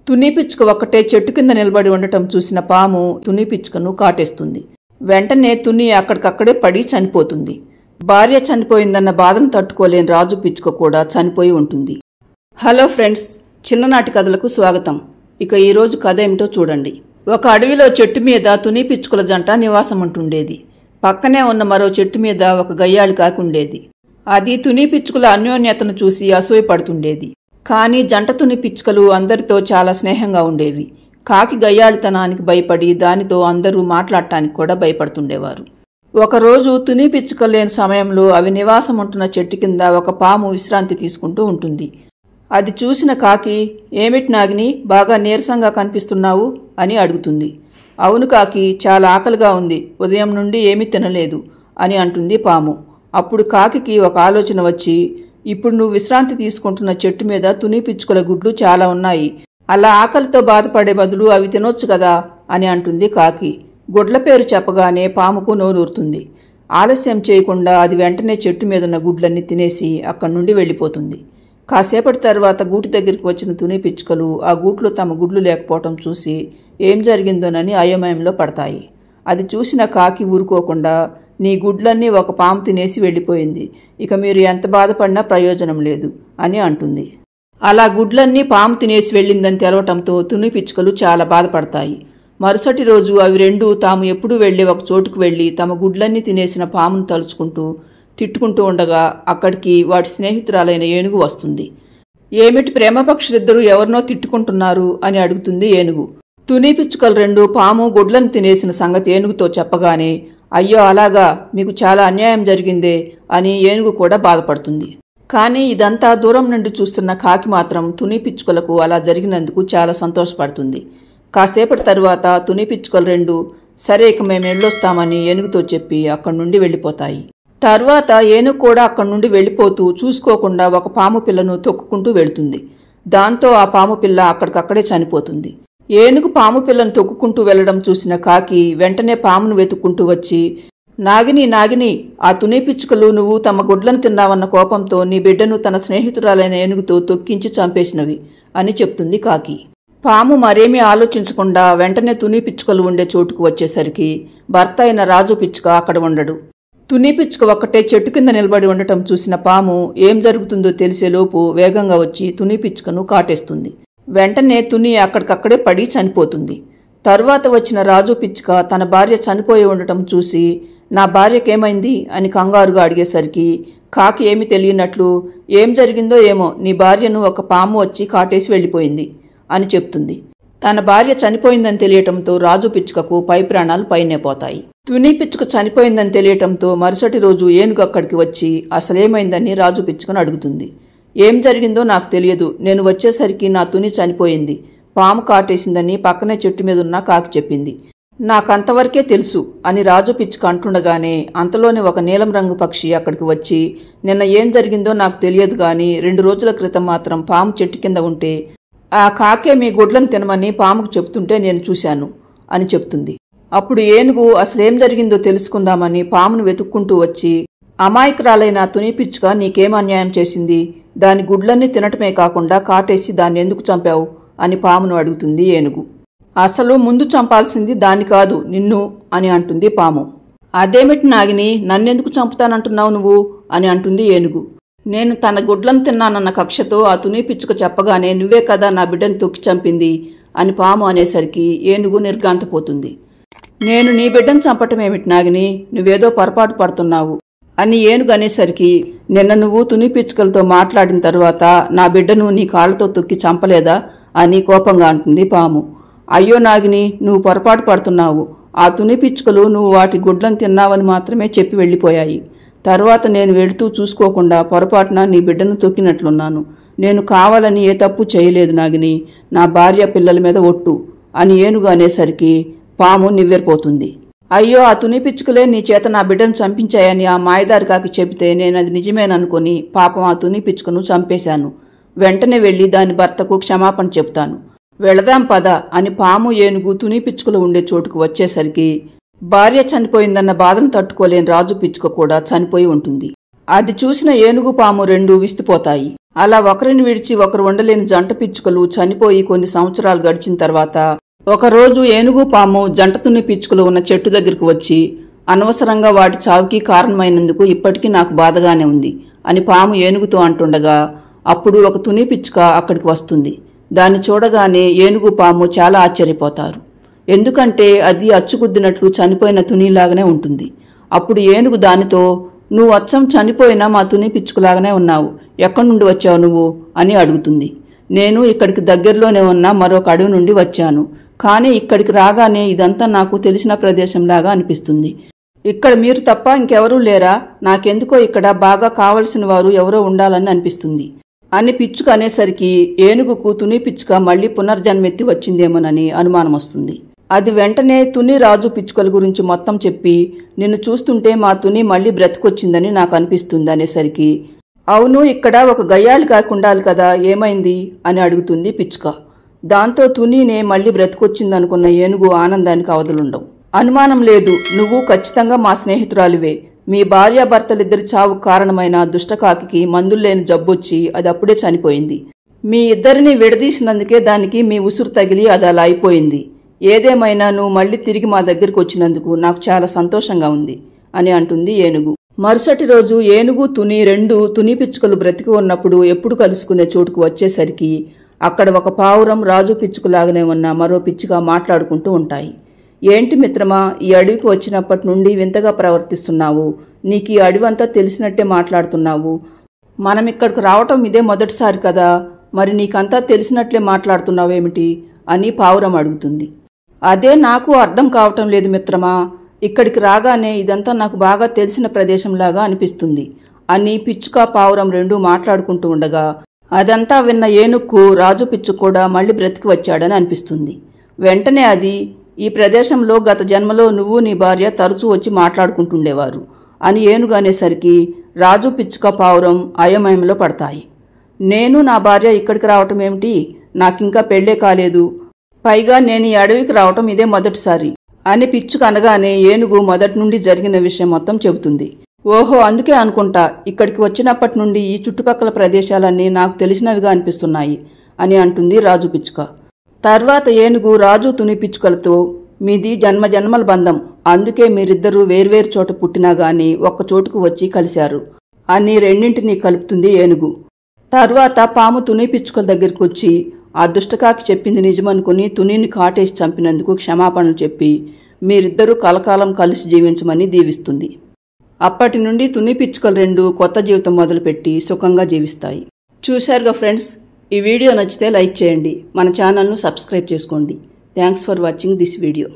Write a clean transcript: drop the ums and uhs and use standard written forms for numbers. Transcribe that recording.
తుని పిచ్చుక ఒక్కటే చెట్టు కింద నిలబడి ఉండటం చూసిన పాము తుని పిచ్చుకను కాటేస్తుంది. వెంటనే తుని అక్కడికక్కడే పడి చనిపోతుంది. భార్య చనిపోయిందన్న బాధను తట్టుకోలేని రాజు పిచ్చుక కూడా చనిపోయి ఉంటుంది. హలో ఫ్రెండ్స్, చిన్ననాటి కథలకు స్వాగతం. ఇక ఈరోజు కథ ఏమిటో చూడండి. ఒక అడవిలో చెట్టు మీద తుని పిచ్చుకల జంట నివాసం ఉంటుండేది. పక్కనే ఉన్న మరో చెట్టు మీద ఒక గయ్యాళి కాకి ఉండేది. అది తుని పిచ్చుకల అన్యోన్యతను చూసి అసూయపడుతుండేది. కానీ జంట తుని పిచ్చుకలు అందరితో చాలా స్నేహంగా ఉండేవి. కాకి గయ్యాళితనానికి భయపడి దానితో అందరూ మాట్లాడటానికి కూడా భయపడుతుండేవారు. ఒకరోజు తుని పిచ్చుక లేని సమయంలో అవి నివాసం ఉంటున్న చెట్టు కింద ఒక పాము విశ్రాంతి తీసుకుంటూ ఉంటుంది. అది చూసిన కాకి, ఏమిటి నాగిని, బాగా నీరసంగా కనిపిస్తున్నావు అని అడుగుతుంది. అవును కాకి, చాలా ఆకలిగా ఉంది, ఉదయం నుండి ఏమీ తినలేదు అని అంటుంది పాము. అప్పుడు కాకికి ఒక ఆలోచన వచ్చి, ఇప్పుడు నువ్వు విశ్రాంతి తీసుకుంటున్న చెట్టు మీద తుని పిచ్చుకల గుడ్లు చాలా ఉన్నాయి, అలా ఆకలితో బాధపడే బదులు అవి తినొచ్చు కదా అని అంటుంది కాకి. గుడ్ల పేరు చెప్పగానే పాముకు నోరూరుతుంది. ఆలస్యం చేయకుండా అది వెంటనే చెట్టు మీదున్న గుడ్లన్నీ తినేసి అక్కడి నుండి వెళ్ళిపోతుంది. కాసేపటి తర్వాత గూటి దగ్గరికి వచ్చిన తుని పిచ్చుకలు ఆ గూట్లో తమ గుడ్లు లేకపోవటం చూసి ఏం జరిగిందోనని అయోమయంలో పడతాయి. అది చూసిన కాకి ఊరుకోకుండా, నీ గుడ్లన్నీ ఒక పాము తినేసి వెళ్ళిపోయింది, ఇక మీరు ఎంత బాధపడినా ప్రయోజనం లేదు అని అంటుంది. అలా గుడ్లన్నీ పాము తినేసి వెళ్ళిందని తెలవటంతో తుని పిచ్చుకలు చాలా బాధపడతాయి. మరుసటి రోజు అవి రెండూ తాము ఎప్పుడూ వెళ్లి ఒక చోటుకు వెళ్లి తమ గుడ్లన్నీ తినేసిన పామును తలుచుకుంటూ తిట్టుకుంటూ ఉండగా అక్కడికి వాటి స్నేహితురాలైన ఏనుగు వస్తుంది. ఏమిటి ప్రేమపక్షులిద్దరూ ఎవరినో తిట్టుకుంటున్నారు అని అడుగుతుంది ఏనుగు. తుని పిచ్చుకలు రెండు పాము గుడ్లను తినేసిన సంగతి ఏనుగుతో చెప్పగానే, అయ్యో అలాగా, మీకు చాలా అన్యాయం జరిగిందే అని ఏనుగు కూడా బాధపడుతుంది. కానీ ఇదంతా దూరం నుండి చూస్తున్న కాకి మాత్రం తుని పిచ్చుకలకు అలా జరిగినందుకు చాలా సంతోషపడుతుంది. కాసేపటి తరువాత తుని పిచ్చుకలు రెండు, సరే ఇక మేము వెళ్ళొస్తామని ఏనుగుతో చెప్పి అక్కడి నుండి వెళ్ళిపోతాయి. తర్వాత ఏనుగు కూడా అక్కడి నుండి వెళ్ళిపోతూ చూసుకోకుండా ఒక పాము పిల్లను తొక్కుకుంటూ వెళుతుంది. దాంతో ఆ పాము పిల్ల అక్కడికక్కడే చనిపోతుంది. ఏనుగు పాము పిల్లను తొక్కుకుంటూ వెళ్లడం చూసిన కాకి వెంటనే పామును వెతుక్కుంటూ వచ్చి, నాగిని నాగిని, ఆ తుని పిచ్చుకలు నువ్వు తమ గుడ్లను తిన్నావన్న కోపంతో నీ బిడ్డను తన స్నేహితురాలైన ఏనుగుతో తొక్కించి చంపేసినవి అని చెప్తుంది కాకి. పాము మరేమీ ఆలోచించకుండా వెంటనే తుని పిచ్చుకలు ఉండే చోటుకు వచ్చేసరికి భర్త అయిన రాజు పిచ్చుక అక్కడ ఉండడు. తుని పిచ్చుక ఒక్కటే చెట్టు కింద నిలబడి ఉండటం చూసిన పాము ఏం జరుగుతుందో తెలిసేలోపు వేగంగా వచ్చి తుని పిచ్చుకను కాటేస్తుంది. వెంటనే తుని అక్కడికక్కడే పడి చనిపోతుంది. తరువాత వచ్చిన రాజు పిచ్చుక తన భార్య చనిపోయి ఉండటం చూసి, నా భార్యకేమైంది అని కంగారుగా అడిగేసరికి కాకి ఏమీ తెలియనట్లు, ఏం జరిగిందో ఏమో, నీ భార్యను ఒక పాము వచ్చి కాటేసి వెళ్ళిపోయింది అని చెప్తుంది. తన భార్య చనిపోయిందని తెలియటంతో రాజు పిచ్చుకకు పై ప్రాణాలు పైనే పోతాయి. తుని పిచ్చుక చనిపోయిందని తెలియటంతో మరుసటి రోజు ఏనుగు అక్కడికి వచ్చి అసలేమైందని రాజు పిచ్చుకను అడుగుతుంది. ఏం జరిగిందో నాకు తెలియదు, నేను వచ్చేసరికి నా తుని చనిపోయింది, పాము కాటేసిందని పక్కనే చెట్టు మీద ఉన్న కాకి చెప్పింది, నాకంతవరకే తెలుసు అని రాజు పిచ్చుక అంటుండగానే అంతలోనే ఒక నీలం రంగు పక్షి అక్కడికి వచ్చి, నిన్న ఏం జరిగిందో నాకు తెలియదు గాని 2 రోజుల క్రితం మాత్రం పాము చెట్టు కింద ఉంటే ఆ కాకే మీ గుడ్లను తినమని పాముకు చెప్తుంటే నేను చూశాను అని చెప్తుంది. అప్పుడు ఏనుగు అసలేం జరిగిందో తెలుసుకుందామని పామును వెతుక్కుంటూ వచ్చి, అమాయకురాలైన తుని పిచ్చుక నీకేం అన్యాయం చేసింది, దాని గుడ్లన్నీ తినటమే కాకుండా కాటేసి దాన్ని ఎందుకు చంపావు అని పామును అడుగుతుంది ఏనుగు. అసలు ముందు చంపాల్సింది దాన్ని కాదు, నిన్ను అని అంటుంది పాము. అదేమిటి నాగిని, నన్నెందుకు చంపుతానంటున్నావు నువ్వు అని అంటుంది ఏనుగు. నేను తన గుడ్లను తిన్నానన్న కక్షతో ఆ తుని పిచ్చుక చెప్పగానే నువ్వే కదా నా బిడ్డను తొక్కి చంపింది అని పాము అనేసరికి ఏనుగు నిర్ఘాంతపోతుంది. నేను నీ బిడ్డను చంపటమేమిటి నాగిని, నువ్వేదో పొరపాటు పడుతున్నావు అని ఏనుగు అనేసరికి, నిన్న నువ్వు తుని పిచ్చుకలతో మాట్లాడిన తరువాత నా బిడ్డను నీ కాళ్లతో తొక్కి చంపలేదా అని కోపంగా అంటుంది పాము. అయ్యో నాగిని, నువ్వు పొరపాటు పడుతున్నావు, ఆ తుని పిచ్చుకలు నువ్వు వాటి గుడ్లను తిన్నావని మాత్రమే చెప్పి వెళ్ళిపోయాయి. తర్వాత నేను వెళుతూ చూసుకోకుండా పొరపాటున నీ బిడ్డను తొక్కినట్లున్నాను. నేను కావాలని ఏ తప్పు చేయలేదు నాగిని, నా భార్య పిల్లల మీద ఒట్టు అని ఏనుగు అనేసరికి పాము నివ్వెరపోతుంది. అయ్యో, ఆ తుని పిచ్చుకలే నీ చేత నా బిడ్డను చంపించాయని ఆ మాయదారి కాకి చెబితే నేను అది నిజమేననుకుని పాపం ఆ తుని పిచ్చుకను చంపేశాను. వెంటనే వెళ్లి దాని భర్తకు క్షమాపణ చెప్తాను, వెళదాం పద అని పాము ఏనుగు తుని పిచ్చుకలు ఉండే చోటుకు వచ్చేసరికి భార్య చనిపోయిందన్న బాధను తట్టుకోలేని రాజు పిచ్చుక కూడా చనిపోయి ఉంటుంది. అది చూసిన ఏనుగు పాము రెండూ విస్తుపోతాయి. అలా ఒకరిని విడిచి ఒకరు ఉండలేని జంట పిచ్చుకలు చనిపోయి కొన్ని సంవత్సరాలు గడిచిన తర్వాత ఒకరోజు ఏనుగు పాము జంట తుని పిచ్చుకలు ఉన్న చెట్టు దగ్గరకు వచ్చి, అనవసరంగా వాటి చావుకి కారణమైనందుకు ఇప్పటికీ నాకు బాధగానే ఉంది అని పాము ఏనుగుతో అంటుండగా, అప్పుడు ఒక తుని పిచ్చుక అక్కడికి వస్తుంది. దాన్ని చూడగానే ఏనుగు పాము చాలా ఆశ్చర్యపోతారు. ఎందుకంటే అది అచ్చుకుద్దినట్లు చనిపోయిన తునిలాగానే ఉంటుంది. అప్పుడు ఏనుగు దానితో, నువ్వు అచ్చం చనిపోయిన మా తుని పిచ్చుకలాగానే ఉన్నావు, ఎక్కడి నుండి వచ్చావు నువ్వు అని అడుగుతుంది. నేను ఇక్కడికి దగ్గరలోనే ఉన్న మరొక అడవి నుండి వచ్చాను, కానీ ఇక్కడికి రాగానే ఇదంతా నాకు తెలిసిన ప్రదేశంలాగా అనిపిస్తుంది. ఇక్కడ మీరు తప్ప ఇంకెవరూ లేరా? నాకెందుకో ఇక్కడ బాగా కావలసిన వారు ఎవరో ఉండాలని అనిపిస్తుంది అని పిచ్చుక అనేసరికి ఏనుగుకు తుని పిచ్చుక మళ్లీ పునర్జన్మెత్తి వచ్చిందేమోనని అనుమానం వస్తుంది. అది వెంటనే తుని రాజు పిచ్చుకల గురించి మొత్తం చెప్పి, నిన్ను చూస్తుంటే మా తుని మళ్లీ బ్రతికొచ్చిందని నాకు అనిపిస్తుంది అనేసరికి, అవును, ఇక్కడ ఒక గయ్యాళి కాకుండాలి కదా, ఏమైంది అని అడుగుతుంది పిచ్చుక. దాంతో తునీనే మళ్లీ బ్రతికొచ్చిందనుకున్న ఏనుగు ఆనందానికి అవధులుండవు. అనుమానం లేదు, నువ్వు ఖచ్చితంగా మా స్నేహితురాలివే. మీ భార్యాభర్తలిద్దరి చావుకు కారణమైన దుష్టకాకి మందుల్లేని జబ్బొచ్చి అది అప్పుడే చనిపోయింది. మీ ఇద్దరిని విడదీసినందుకే దానికి మీ ఉసురు తగిలి అది అలా అయిపోయింది. ఏదేమైనా నువ్వు మళ్లీ తిరిగి మా దగ్గరికి వచ్చినందుకు నాకు చాలా సంతోషంగా ఉంది అని అంటుంది ఏనుగు. మరుసటి రోజు ఏనుగు తుని రెండు తుని పిచ్చుకలు బ్రతికి ఉన్నప్పుడు ఎప్పుడు కలుసుకునే చోటుకు వచ్చేసరికి అక్కడ ఒక పావురం రాజు పిచ్చుకలాగానే ఉన్న మరో పిచ్చుక మాట్లాడుకుంటూ ఉంటాయి. ఏంటి మిత్రమా, ఈ అడవికి వచ్చినప్పటి నుండి వింతగా ప్రవర్తిస్తున్నావు? నీకు ఈ అడవంతా తెలిసినట్టే మాట్లాడుతున్నావు. మనం ఇక్కడికి రావటం ఇదే మొదటిసారి కదా, మరి నీకంతా తెలిసినట్లే మాట్లాడుతున్నావేమిటి అని పావురం అడుగుతుంది. అదే నాకు అర్థం కావటం లేదు మిత్రమా. ఇక్కడికి రాగానే ఇదంతా నాకు బాగా తెలిసిన ప్రదేశంలాగా అనిపిస్తుంది అని పిచ్చుక పావురం రెండూ మాట్లాడుకుంటూ ఉండగా, అదంతా విన్న ఏనుక్కు రాజు పిచ్చుక కూడా మళ్లీ బ్రతికి వచ్చాడని అనిపిస్తుంది. వెంటనే అది, ఈ ప్రదేశంలో గత జన్మలో నువ్వు నీ భార్య తరచూ వచ్చి మాట్లాడుకుంటుండేవారు అని ఏనుగు అనేసరికి రాజు పిచ్చుక పావురం అయోమయంలో పడతాయి. నేను నా భార్య ఇక్కడికి రావటం ఏమిటి? నాకింకా పెళ్లే కాలేదు. పైగా నేను ఈ అడవికి రావటం ఇదే మొదటిసారి అని పిచ్చుక అనగానే ఏనుగు మొదటి నుండి జరిగిన విషయం మొత్తం చెబుతుంది. ఓహో, అందుకే అనుకుంటా ఇక్కడికి వచ్చినప్పటి నుండి ఈ చుట్టుపక్కల ప్రదేశాలన్నీ నాకు తెలిసినవిగా అనిపిస్తున్నాయి అని అంటుంది రాజు పిచ్చుక. తర్వాత ఏనుగు రాజు తుని పిచ్చుకలతో, మీది జన్మజన్మల బంధం, అందుకే మీరిద్దరూ వేర్వేరు చోట పుట్టినా గాని ఒక్క చోటుకు వచ్చి కలిశారు అని రెండింటినీ కలుపుతుంది ఏనుగు. తర్వాత పాము తుని పిచ్చుకల దగ్గరికి వచ్చి ఆ దుష్టకాకి చెప్పింది నిజమనుకుని తునిని కాటేసి చంపినందుకు క్షమాపణలు చెప్పి మీరిద్దరూ కలకాలం కలిసి జీవించమని దీవిస్తుంది. అప్పటి నుండి తుని పిచ్చుకలు రెండు కొత్త జీవితం మొదలుపెట్టి సుఖంగా జీవిస్తాయి. చూశారుగా ఫ్రెండ్స్, ఈ వీడియో నచ్చితే లైక్ చేయండి, మన ఛానల్ను సబ్స్క్రైబ్ చేసుకోండి. Thanks for watching this video.